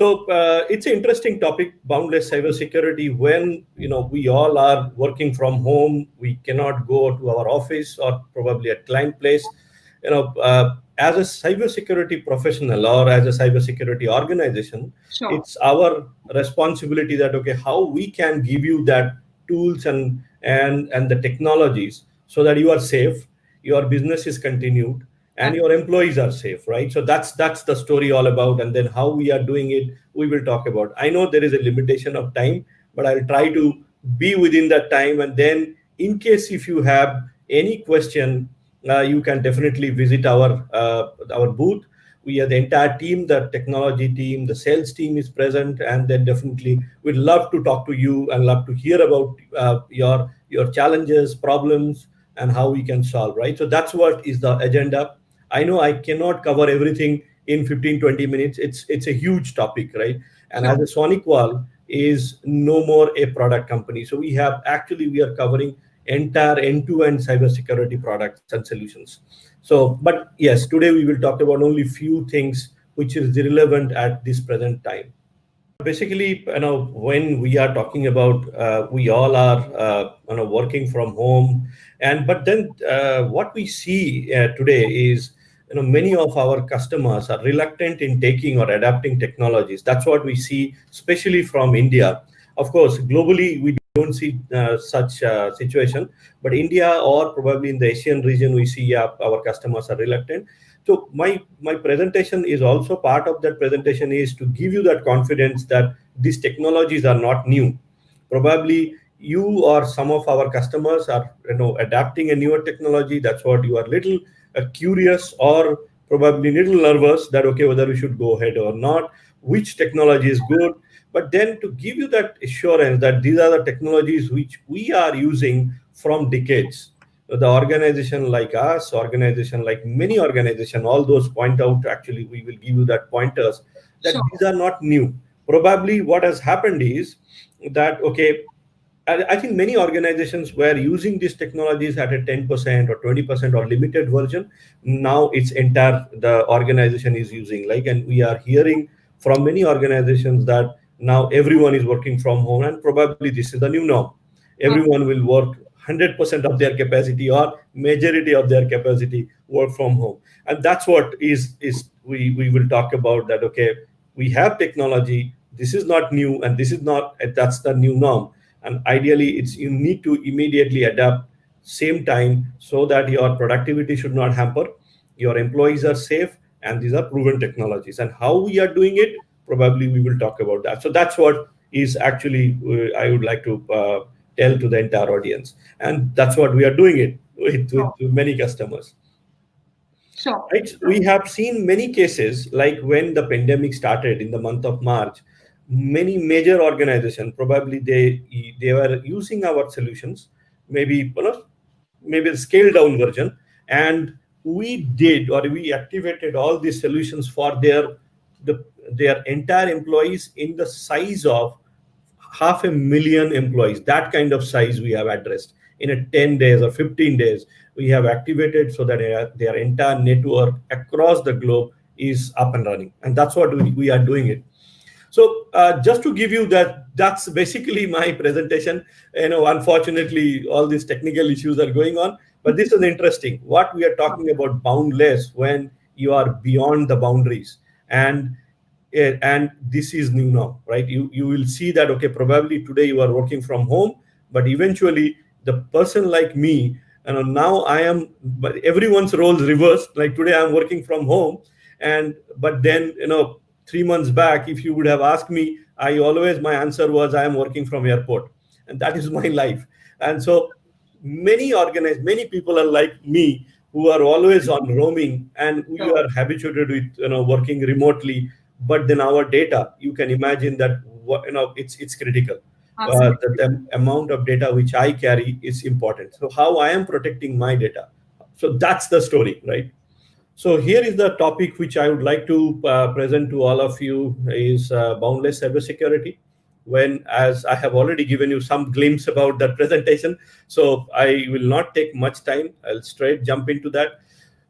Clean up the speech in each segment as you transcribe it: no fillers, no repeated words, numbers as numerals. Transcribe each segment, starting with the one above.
So it's an interesting topic, boundless cybersecurity. When we all are working from home, we cannot go to our office or probably at client place. As a cybersecurity professional or as a cybersecurity organization, Sure. it's our responsibility that how we can give you that tools and the technologies so that you are safe, your business is continued, and your employees are safe, right? So that's the story all about. And then how we are doing it, we will talk about. I know there is a limitation of time, but I'll try to be within that time. And then in case if you have any question, you can definitely visit our booth. We are the entire team, the technology team, the sales team is present, and then definitely we'd love to talk to you and love to hear about your challenges, problems, and how we can solve, right? So that's what is the agenda. I know I cannot cover everything in 15-20 minutes. It's a huge topic, right? And Sure. as a SonicWall is no more a product company. So we are covering entire end-to-end cybersecurity products and solutions. So, but yes, today we will talk about only few things which is relevant at this present time. Basically, when we are talking about we all are working from home, and but then what we see today is many of our customers are reluctant in taking or adapting technologies. That's what we see, especially from India. Of course, globally we don't see such situation, but India or probably in the Asian region we see our customers are reluctant. So my presentation is also part of that presentation is to give you that confidence that these technologies are not new. Probably you or some of our customers are adapting a newer technology. That's what you are little curious or probably little nervous that whether we should go ahead or not, which technology is good. But then to give you that assurance that these are the technologies which we are using from decades. The organization like us, organization like many organization, all those point out, actually we will give you that pointers that Sure. these are not new. Probably what has happened is that I think many organizations were using these technologies at a 10% or 20% or limited version. Now it's entire the organization is using, like, and we are hearing from many organizations that now everyone is working from home, and probably this is the new norm. Everyone will work 100% of their capacity or majority of their capacity work from home. And that's what is we will talk about that. We have technology, this is not new, and this is not, that's the new norm. And ideally it's you need to immediately adapt same time so that your productivity should not hamper, your employees are safe, and these are proven technologies. And how we are doing it, probably we will talk about that. So that's what is actually I would like to tell to the entire audience, and that's what we are doing it with many customers. Sure. Right. We have seen many cases like when the pandemic started in the month of March, many major organizations probably they were using our solutions, maybe maybe a scaled down version, and we did or we activated all these solutions for their entire employees in the size of 500,000 employees. That kind of size we have addressed in a 10 days or 15 days. We have activated so that their entire network across the globe is up and running, and that's what we are doing it. So just to give you that, that's basically my presentation. Unfortunately all these technical issues are going on, but this is interesting. What we are talking about, boundless, when you are beyond the boundaries. And this is new now, right? You will see that probably today you are working from home, but eventually the person like me, now I am, but everyone's roles reversed. Like today I'm working from home, and but then 3 months back, if you would have asked me, my answer was I am working from airport, and that is my life. And so many people are like me, who are always on roaming, and we Sure. are habituated with working remotely. But then our data, you can imagine that it's critical. Absolutely. The amount of data which I carry is important. So how I am protecting my data. So that's the story, right? So here is the topic which I would like to present to all of you is boundless cybersecurity. When, as I have already given you some glimpse about that presentation, so I will not take much time. I'll straight jump into that.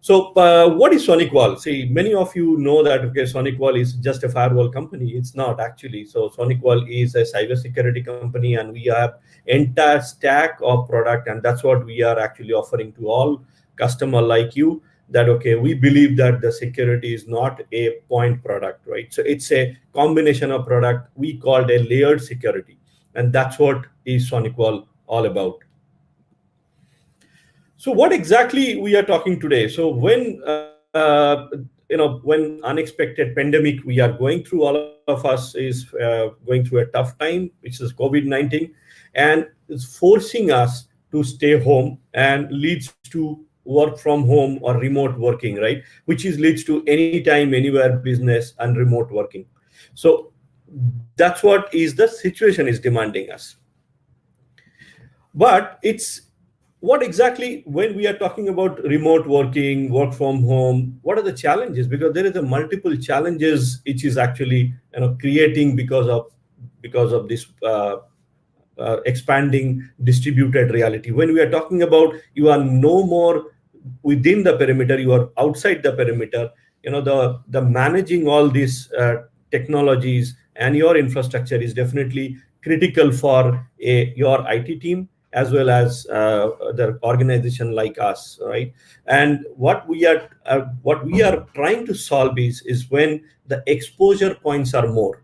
So what is SonicWall? See, many of you know that okay, SonicWall is just a firewall company. It's not actually. So SonicWall is a cybersecurity company, and we have entire stack of product, and that's what we are actually offering to all customer like you. That okay, we believe that the security is not a point product, right? So it's a combination of product. We called a layered security, and that's what is SonicWall all about. So what exactly we are talking today? So when unexpected pandemic we are going through, all of us is going through a tough time, which is COVID-19, and it's forcing us to stay home and leads to work from home or remote working, right? Which is leads to anytime, anywhere business and remote working. So that's what is the situation is demanding us. But it's what exactly when we are talking about remote working, work from home, what are the challenges? Because there is a multiple challenges which is actually creating because of this expanding distributed reality. When we are talking about you are no more within the perimeter, you are outside the perimeter. The managing all these technologies and your infrastructure is definitely critical for your IT team as well as the organization like us, right? And what we are trying to solve is when the exposure points are more.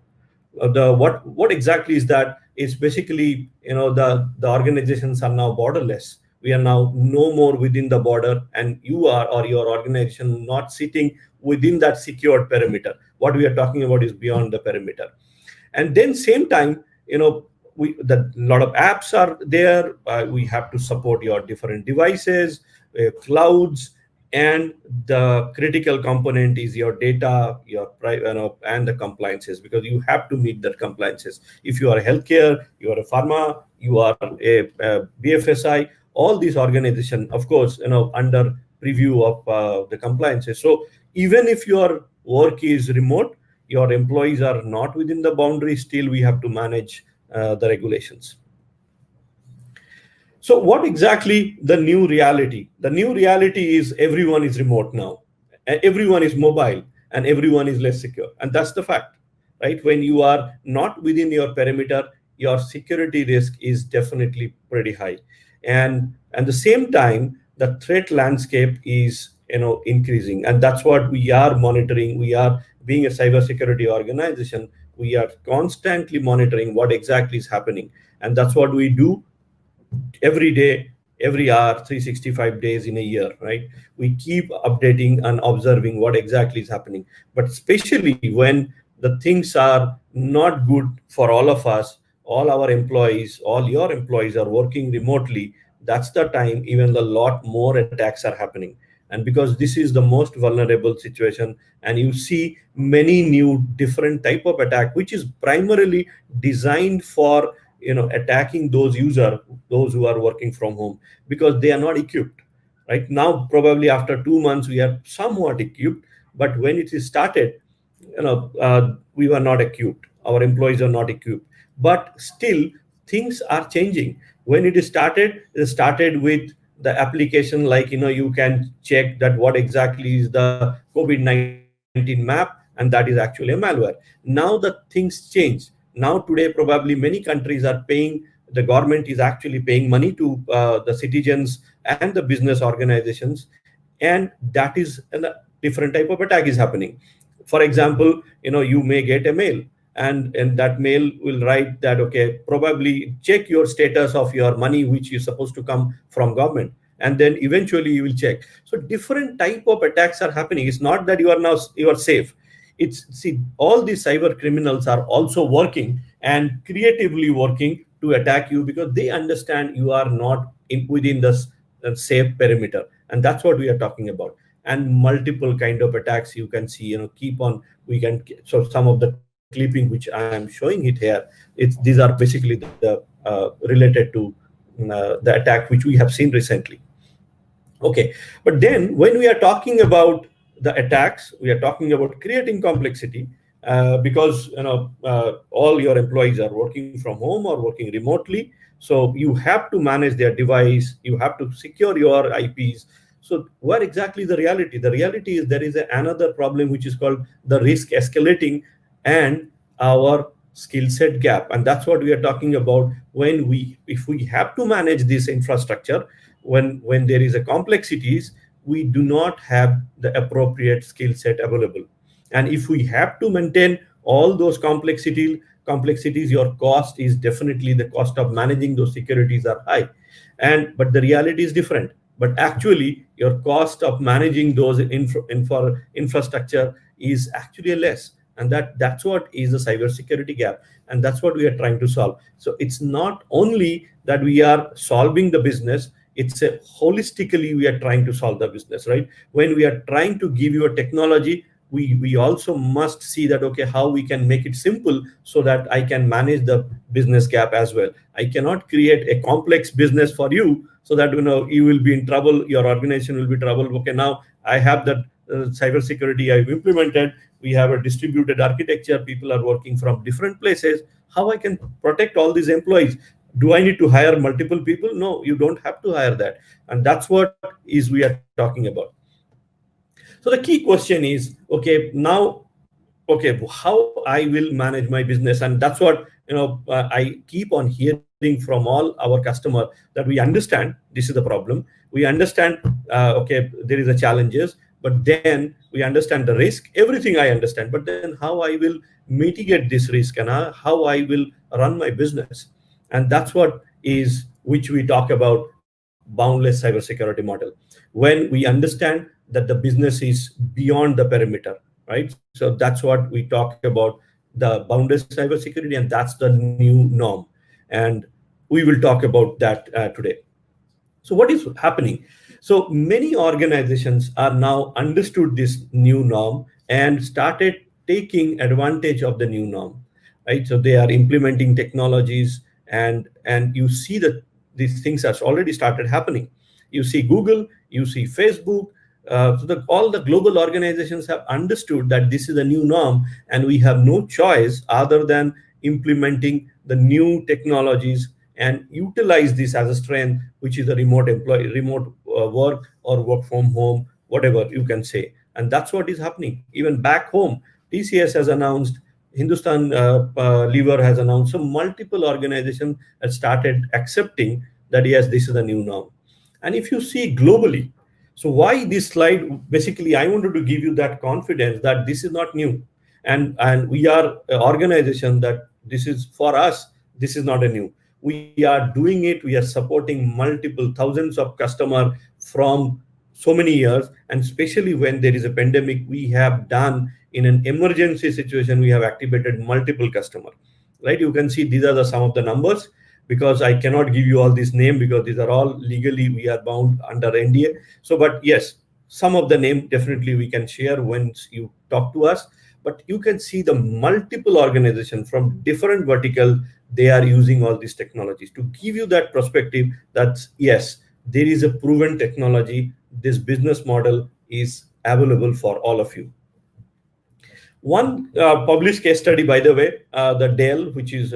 The what exactly is that? It's basically the organizations are now borderless. We are now no more within the border, and you are or your organization not sitting within that secured perimeter. What we are talking about is beyond the perimeter. And then same time, we the lot of apps are there. We have to support your different devices, clouds, and the critical component is your data, and the compliances, because you have to meet the compliances. If you are a healthcare, you are a pharma, you are a BFSI, all these organization, of course, under preview of the compliances. So even if your work is remote, your employees are not within the boundary, still we have to manage the regulations. So what exactly the new reality? The new reality is everyone is remote now, everyone is mobile, and everyone is less secure, and that's the fact, right? When you are not within your perimeter, your security risk is definitely pretty high, and at the same time, the threat landscape is increasing, and that's what we are monitoring. We are being a cybersecurity organization. We are constantly monitoring what exactly is happening, and that's what we do every day, every hour, 365 days in a year, right? We keep updating and observing what exactly is happening. But especially when the things are not good for all of us, all our employees, all your employees are working remotely, that's the time even a lot more attacks are happening. And because this is the most vulnerable situation, and you see many new different type of attack, which is primarily designed for attacking those who are working from home, because they are not equipped. Right now, probably after 2 months we are somewhat equipped, but when it is started, we were not equipped, our employees are not equipped. But still things are changing. When it started with the application, like you can check that what exactly is the COVID-19 map, and that is actually a malware. Now the things change. Now today probably many countries are paying, the government is actually paying money to the citizens and the business organizations, and that is a different type of attack is happening. For example, you may get a mail, and that mail will write that okay, probably check your status of your money which is supposed to come from government, and then eventually you will check. So different type of attacks are happening. It's not that you are safe. It's, see, all these cyber criminals are also working and creatively working to attack you, because they understand you are not within the safe perimeter, and that's what we are talking about. And multiple kind of attacks you can see, keep on. We can, so some of the clipping which I am showing it here, these are basically the related to the attack which we have seen recently. Okay, but then when we are talking about the attacks, we are talking about creating complexity, because all your employees are working from home or working remotely. So you have to manage their device, you have to secure your IPs, So what exactly the reality? The reality is there is another problem which is called the risk escalating and our skill set gap. And that's what we are talking about when if we have to manage this infrastructure, when there is a complexities, we do not have the appropriate skill set available. And if we have to maintain all those complexities, your cost is definitely the cost of managing those securities are high. And but the reality is different. But actually, your cost of managing those infrastructure is actually less. And that's what is the cybersecurity gap. And that's what we are trying to solve. So it's not only that we are solving the business, it's a holistically we are trying to solve the business, right? When we are trying to give you a technology, we also must see that, okay, how we can make it simple so that I can manage the business gap as well. I cannot create a complex business for you so that you will be in trouble, your organization will be in trouble. Okay, now I have that cybersecurity I've implemented, we have a distributed architecture, people are working from different places, how I can protect all these employees? Do I need to hire multiple people? No, you don't have to hire that. And that's what is we are talking about. So the key question is, okay, now, okay, how I will manage my business? And that's what I keep on hearing from all our customer, that we understand this is the problem, we understand, okay, there is a challenges, but then we understand the risk, everything I understand, but then how I will mitigate this risk, and how I will run my business. And that's what is which we talk about boundless cybersecurity model, when we understand that the business is beyond the perimeter, right? So that's what we talk about, the boundless cybersecurity, and that's the new norm. And we will talk about that today. So what is happening? So many organizations are now understood this new norm and started taking advantage of the new norm, right? So they are implementing technologies, and you see that these things have already started happening. You see Google, you see Facebook. All the global organizations have understood that this is a new norm, and we have no choice other than implementing the new technologies and utilize this as a strength, which is a remote work or work from home, whatever you can say. And that's what is happening. Even back home, TCS has announced, Hindustan Lever has announced, so multiple organizations have started accepting that yes, this is the new norm. And if you see globally, so why this slide? Basically, I wanted to give you that confidence that this is not new, and we are an organization that this is for us. This is not a new. We are doing it. We are supporting multiple thousands of customers from so many years, and especially when there is a pandemic, we have done in an emergency situation. We have activated multiple customers. Right? You can see these are some of the numbers, because I cannot give you all these names because these are all legally we are bound under NDA. So, but yes, some of the name definitely we can share once you talk to us. But you can see the multiple organizations from different vertical, they are using all these technologies to give you that perspective that yes, there is a proven technology. This business model is available for all of you. One published case study, by the way, the Dell, which is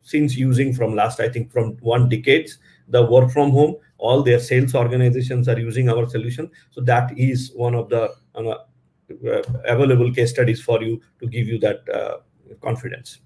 since using from last, I think from 1 decade, the work from home, all their sales organizations are using our solution. So that is one of the available case studies for you to give you that confidence.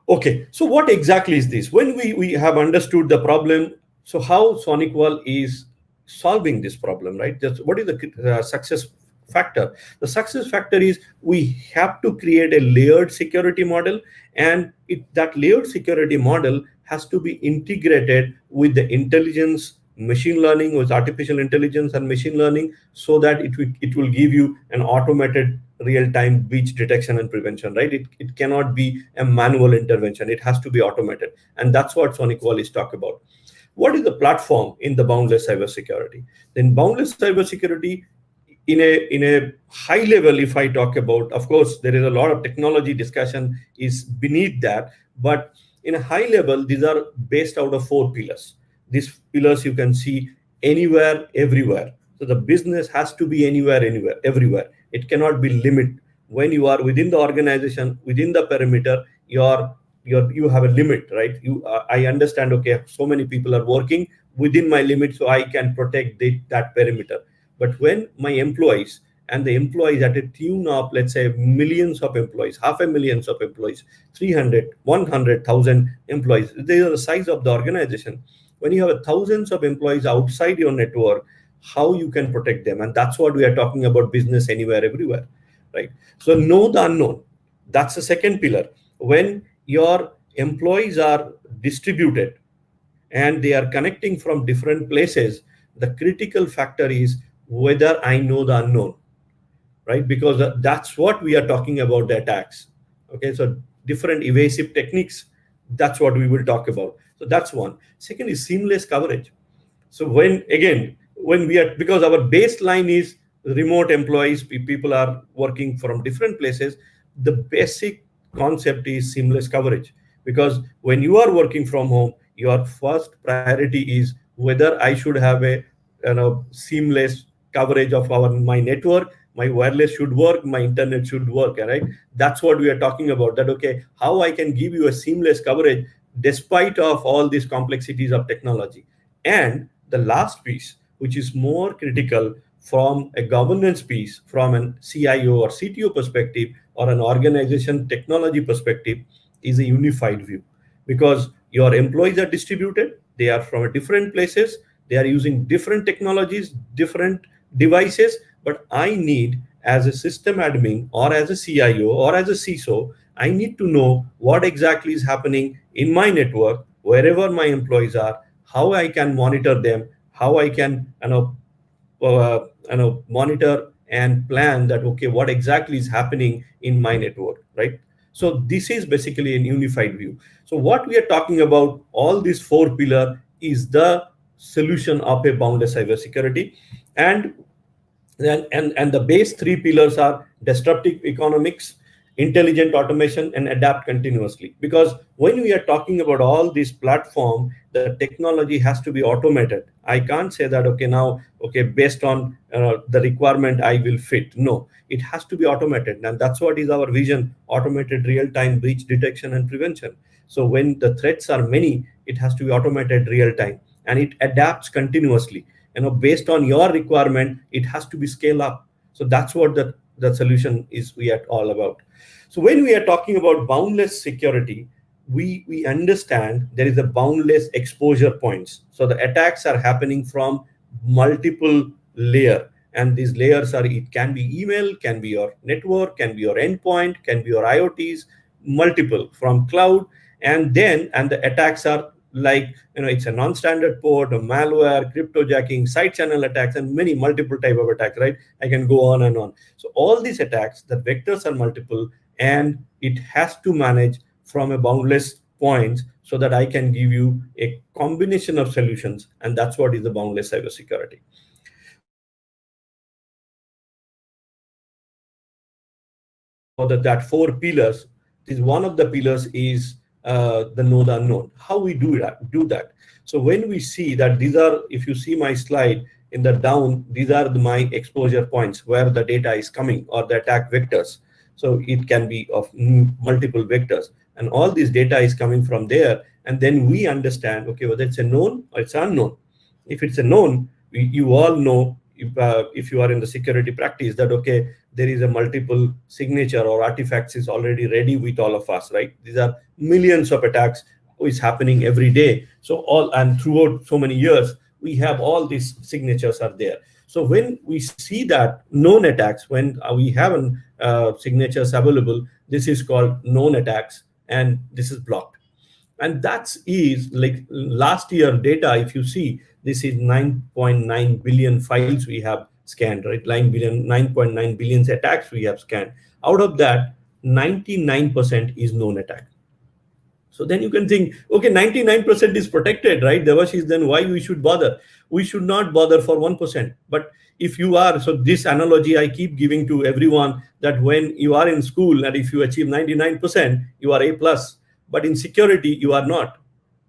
Okay, so what exactly is this? When we have understood the problem, so how SonicWall is solving this problem, right? Just what is the success factor? The success factor is we have to create a layered security model, and that layered security model has to be integrated with the intelligence, machine learning, with artificial intelligence and machine learning, so that it will give you an automated real-time breach detection and prevention, right? It cannot be a manual intervention. It has to be automated. And that's what SonicWall is talk about. What is the platform in the boundless cybersecurity? Then boundless cybersecurity, in a high level, if I talk about, of course, there is a lot of technology discussion is beneath that, but in a high level, these are based out of 4 pillars. These pillars you can see anywhere, everywhere. So the business has to be anywhere, everywhere. It cannot be limit. When you are within the organization, within the perimeter, your you have a limit, right? I understand, okay, so many people are working within my limit, so I can protect that perimeter. But when my employees, and the employees at a tune of, let's say, millions of employees, half a millions of employees, 300, 100,000 employees, they are the size of the organization. When you have thousands of employees outside your network, how you can protect them? And that's what we are talking about, business anywhere, everywhere, right? So know the unknown. That's the second pillar. When your employees are distributed and they are connecting from different places, the critical factor is whether I know the unknown, right? Because that's what we are talking about, the attacks. Okay, so different evasive techniques, that's what we will talk about. So that's one. Second is seamless coverage. So when we are, because our baseline is remote employees, people are working from different places, the basic concept is seamless coverage. Because when you are working from home, your first priority is whether I should have a, seamless coverage of my network, my wireless should work, my internet should work, right? That's what we are talking about, that okay, how I can give you a seamless coverage despite of all these complexities of technology. And the last piece, which is more critical from a governance piece, from an CIO or CTO perspective, or an organization technology perspective, is a unified view. Because your employees are distributed, they are from different places, they are using different technologies, different devices, but I need, as a system admin or as a CIO or as a CISO, I need to know what exactly is happening in my network, wherever my employees are, how I can monitor them, how I can monitor and plan that, okay, what exactly is happening in my network, right? So this is basically a unified view. So what we are talking about, all these four pillar, is the solution of a boundless cybersecurity. And and the base three pillars are disruptive economics, intelligent automation, and adapt continuously. Because when we are talking about all these platform, the technology has to be automated. I can't say that, okay, now, okay, based on the requirement I will fit. No, it has to be automated, and that's what is our vision: automated real-time breach detection and prevention. So when the threats are many, it has to be automated real time, and it adapts continuously. Based on your requirement, it has to be scale up. So that's what the solution is we are all about. So when we are talking about boundless security, we understand there is a boundless exposure points. So the attacks are happening from multiple layer, and these layers are, it can be email, can be your network, can be your endpoint, can be your IoTs, multiple from cloud. And the attacks are like, it's a non-standard port, a malware, cryptojacking, side channel attacks, and many multiple type of attacks, right? I can go on and on. So all these attacks, the vectors are multiple, and it has to manage from a boundless points, so that I can give you a combination of solutions. And that's what is the boundless cybersecurity. So that four pillars, is one of the pillars is the know the unknown. How we do that? So when we see that, these are, if you see my slide in the down, these are my exposure points where the data is coming, or the attack vectors. So it can be of multiple vectors, and all this data is coming from there. And then we understand, okay, whether it's a known or it's unknown. If it's a known, you all know, if you are in the security practice, that okay, there is a multiple signature or artifacts is already ready with all of us, right? These are millions of attacks is happening every day. So all, and throughout so many years, we have all these signatures are there. So when we see that known attacks, when we have signatures available, this is called known attacks, and this is blocked. And that is like last year data. If you see, this is 9.9 billion files we have scanned, right? 9.9 billion attacks we have scanned. Out of that, 99% is known attack. So then you can think, okay, 99% is protected, right? Debasish, then why we should bother? We should not bother for 1%. But if you are, so this analogy I keep giving to everyone, that when you are in school and if you achieve 99%, you are A plus. But in security, you are not.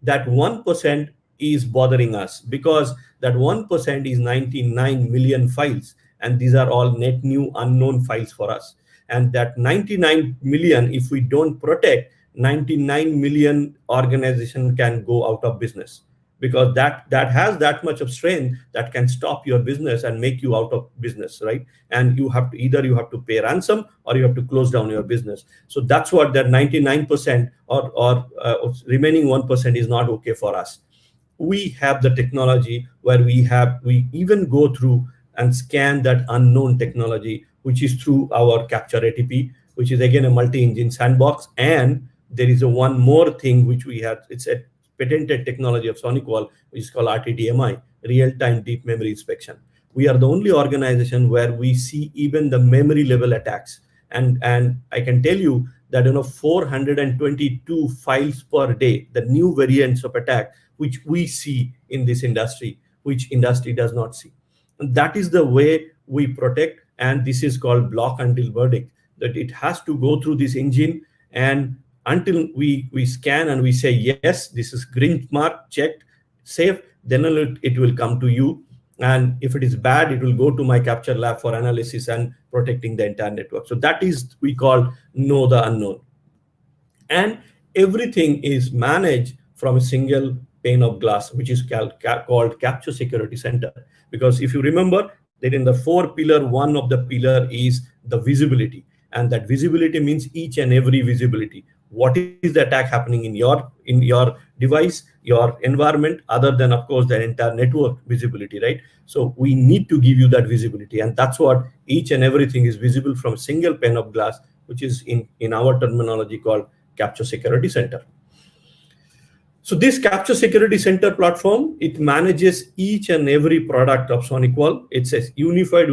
That 1% is bothering us, because that 1% is 99 million files. And these are all net new unknown files for us. And that 99 million, if we don't protect, 99 million organization can go out of business, because that has that much of strength that can stop your business and make you out of business, right? And you have to either you have to pay ransom or you have to close down your business. So that's what that 99% or remaining 1% is not okay for us. We have the technology where we even go through and scan that unknown technology, which is through our capture ATP, which is again a multi-engine sandbox. And there is a one more thing which we have. It's a patented technology of SonicWall, which is called RTDMI, real-time deep memory inspection. We are the only organization where we see even the memory level attacks. And I can tell you that 422 files per day, the new variants of attack which we see in this industry, which industry does not see. And that is the way we protect, and this is called block until verdict, that it has to go through this engine, and until we scan and we say, yes, this is green mark, checked, safe, then it will come to you. And if it is bad, it will go to my capture lab for analysis and protecting the entire network. So that is we call know the unknown. And everything is managed from a single pane of glass, which is called Capture Security Center. Because if you remember that in the 4 pillar, one of the pillar is the visibility. And that visibility means each and every visibility. What is the attack happening in your device, your environment, other than, of course, the entire network visibility, right? So we need to give you that visibility. And that's what each and everything is visible from a single pane of glass, which is in our terminology called Capture Security Center. So this Capture Security Center platform, it manages each and every product of SonicWall. It's a unified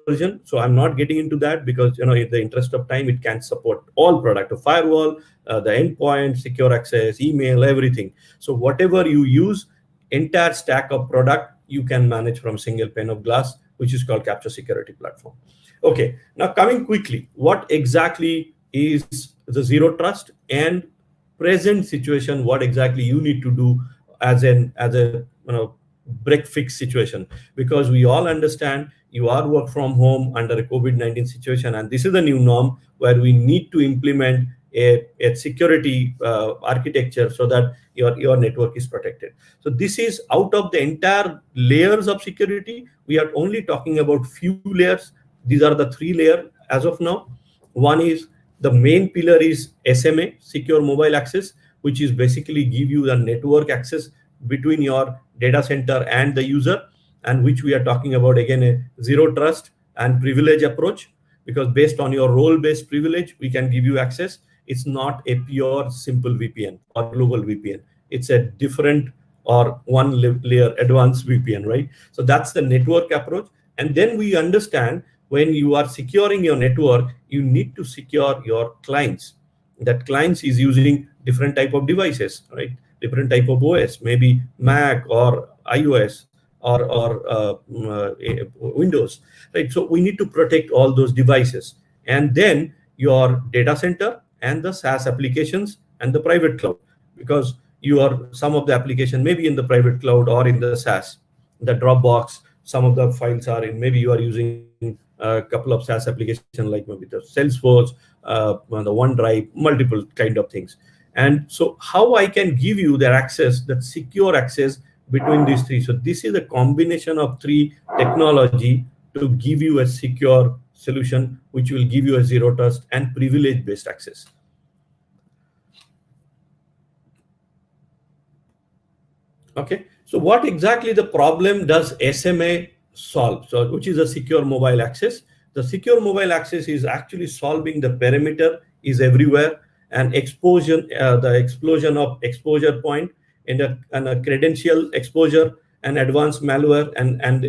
version. So I'm not getting into that because, in the interest of time, it can support all product, the firewall, the endpoint, secure access, email, everything. So whatever you use, entire stack of product, you can manage from single pane of glass, which is called Capture Security Platform. Okay, now coming quickly, what exactly is the zero trust and present situation, what exactly you need to do as a break fix situation? Because we all understand you are work from home under a COVID-19 situation, and this is the new norm where we need to implement a security architecture so that your network is protected. So this is out of the entire layers of security, we are only talking about few layers. These are the 3 layers as of now. One is the main pillar is SMA, secure mobile access, which is basically give you the network access between your data center and the user, and which we are talking about again a zero trust and privilege approach, because based on your role-based privilege, we can give you access. It's not a pure simple VPN or global VPN. It's a different or one layer advanced VPN, right? So that's the network approach. And then we understand when you are securing your network, you need to secure your clients. That clients is using different type of devices, right? Different type of OS, maybe Mac or iOS or Windows, right? So we need to protect all those devices. And then your data center and the SaaS applications and the private cloud, because some of the application maybe in the private cloud or in the SaaS, the Dropbox, some of the files are in, maybe you are using a couple of SaaS applications like maybe the Salesforce, the OneDrive, multiple kind of things. And so how I can give you that access, that secure access between these 3. So this is a combination of 3 technology to give you a secure solution, which will give you a zero trust and privilege based access. Okay, so what exactly the problem does SMA solve? So which is a secure mobile access. The secure mobile access is actually solving the perimeter is everywhere, and the explosion of exposure point and a credential exposure and advanced malware and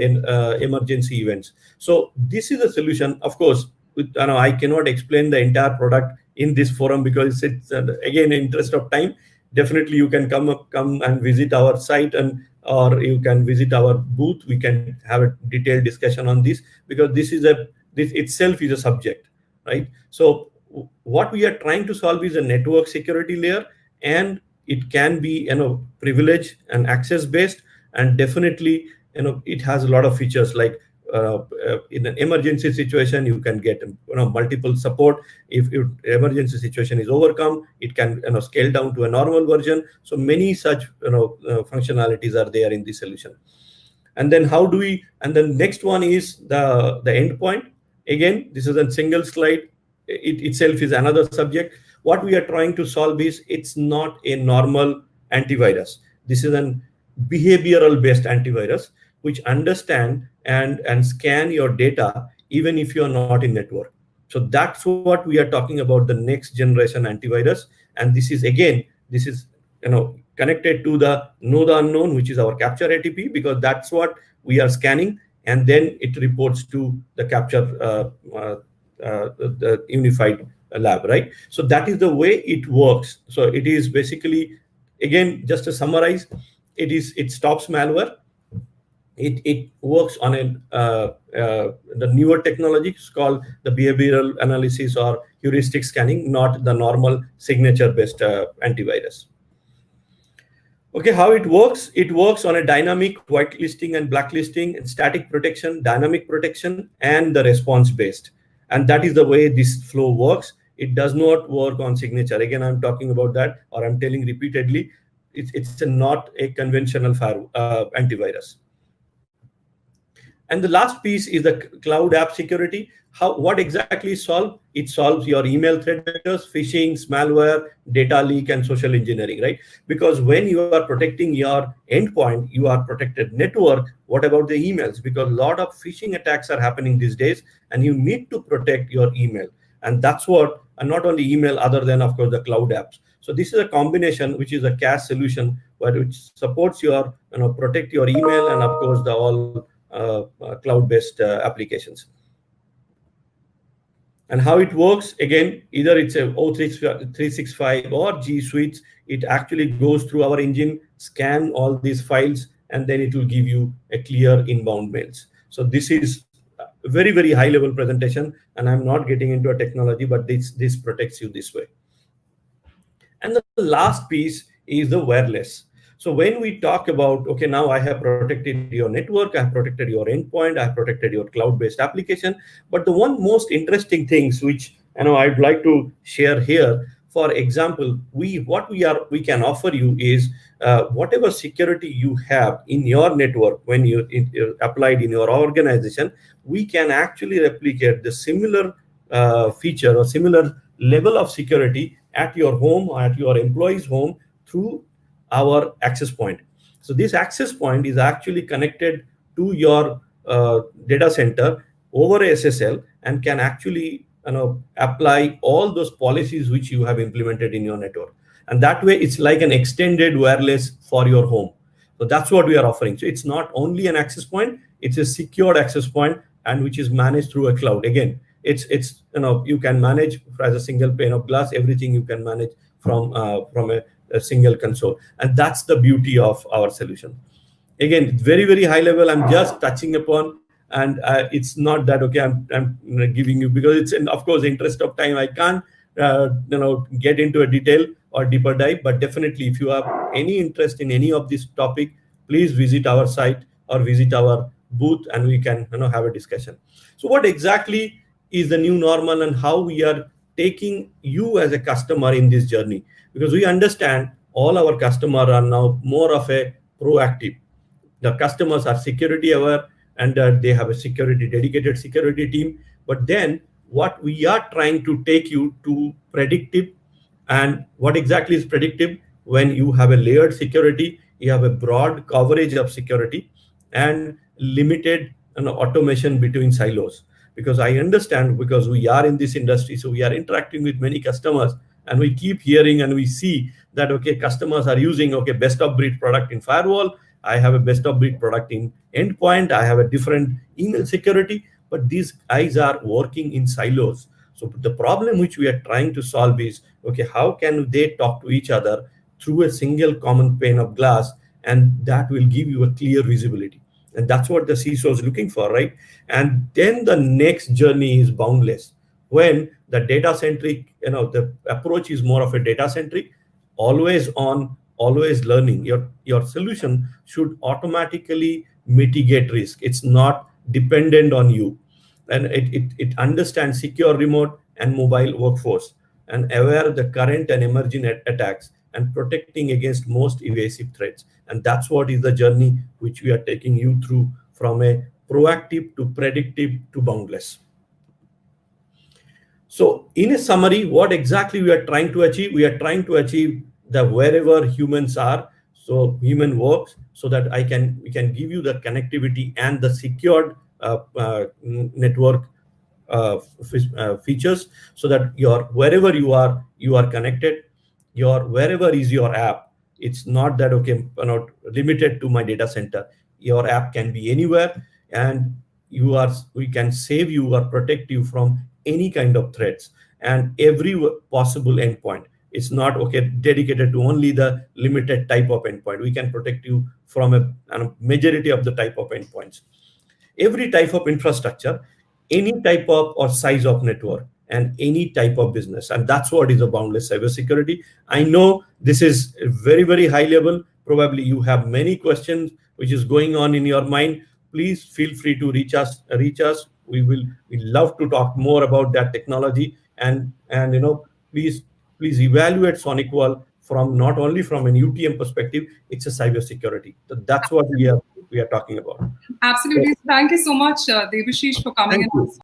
emergency events. So this is a solution. Of course, I cannot explain the entire product in this forum because it's again in interest of time. Definitely you can come and visit our site, or you can visit our booth. We can have a detailed discussion on this, because this itself is a subject, right? So what we are trying to solve is a network security layer, and it can be privilege and access based, and definitely it has a lot of features like in an emergency situation, you can get multiple support. If emergency situation is overcome, it can scale down to a normal version. So many such functionalities are there in the solution. And then how do we, and then next one is the endpoint. Again, this is a single slide. It itself is another subject. What we are trying to solve is, it's not a normal antivirus. This is an behavioral based antivirus which understand and scan your data even if you are not in network. So that's what we are talking about, the next generation antivirus. And this is, again, this is connected to the know the unknown, which is our capture ATP, because that's what we are scanning, and then it reports to the capture the unified lab, right? So that is the way it works. So it is basically, again, just to summarize, it stops malware. It works on the newer technologies called the behavioral analysis or heuristic scanning, not the normal signature based antivirus. Okay, how it works? It works on a dynamic whitelisting and blacklisting, and static protection, dynamic protection, and the response based. And that is the way this flow works. It does not work on signature. Again, I'm talking about that, or I'm telling repeatedly, it's not a conventional antivirus. And the last piece is the cloud app security. What exactly solve? It solves your email threat vectors, phishing, malware, data leak, and social engineering, right? Because when you are protecting your endpoint, you are protected network. What about the emails? Because a lot of phishing attacks are happening these days, and you need to protect your email. And that's what, and not only email, other than, of course, the cloud apps. So this is a combination, which is a CAS solution, which supports your, protect your email, and of course, the all cloud-based applications. And how it works, again, either it's a O365 or G Suites, it actually goes through our engine, scan all these files, and then it will give you a clear inbound mails. So this is a very, very high level presentation, and I'm not getting into a technology, but this protects you this way. And the last piece is the wireless. So when we talk about, okay, now I have protected your network, I have protected your endpoint, I have protected your cloud-based application, but the one most interesting things which I'd like to share here, for example, we can offer you is whatever security you have in your network when you applied in your organization, we can actually replicate the similar feature or similar level of security at your home or at your employee's home through our access point. So this access point is actually connected to your data center over SSL, and can actually apply all those policies which you have implemented in your network. And that way, it's like an extended wireless for your home. So that's what we are offering. So it's not only an access point; it's a secured access point, and which is managed through a cloud. Again, it's you can manage as a single pane of glass. Everything you can manage from a single console, and that's the beauty of our solution. Again, very, very high level, I'm just touching upon, and it's not that, okay, I'm giving you, because it's in, of course, interest of time, I can't get into a detail or deeper dive. But definitely, if you have any interest in any of this topic, please visit our site or visit our booth, and we can have a discussion. So what exactly is the new normal, and how we are taking you as a customer in this journey? Because we understand all our customers are now more of a proactive. The customers are security aware, and they have a dedicated security team. But then what we are trying to take you to predictive. And what exactly is predictive? When you have a layered security, you have a broad coverage of security, and limited automation between silos. Because I understand, because we are in this industry, so we are interacting with many customers, and we keep hearing and we see that, okay, customers are using, okay, best of breed product in firewall, I have a best of breed product in endpoint, I have a different email security, but these guys are working in silos. So the problem which we are trying to solve is, okay, how can they talk to each other through a single common pane of glass, and that will give you a clear visibility. And that's what the CISO is looking for, right? And then the next journey is boundless, when the data centric, the approach is more of a data centric, always on, always learning. Your solution should automatically mitigate risk. It's not dependent on you. And it understands secure remote and mobile workforce, and aware the current and emerging attacks, and protecting against most evasive threats. And that's what is the journey which we are taking you through, from a proactive to predictive to boundless. So in a summary, what exactly we are trying to achieve? We are trying to achieve the wherever humans are, so human works, so that we can give you the connectivity and the secured network features, so that wherever you are connected. Wherever is your app, it's not that, okay, not limited to my data center. Your app can be anywhere, and we can save you or protect you from any kind of threats, and every possible endpoint. It's not, okay, dedicated to only the limited type of endpoint. We can protect you from a majority of the type of endpoints, every type of infrastructure, any type of or size of network, and any type of business. And that's what is a boundless cybersecurity. I know this is very, very high level. Probably you have many questions which is going on in your mind. Please feel free to reach us. We love to talk more about that technology. And please evaluate SonicWall from not only from an UTM perspective. It's a cybersecurity. So that's what we are talking about. Absolutely. Thank you so much, Debashish, for coming Thank and you.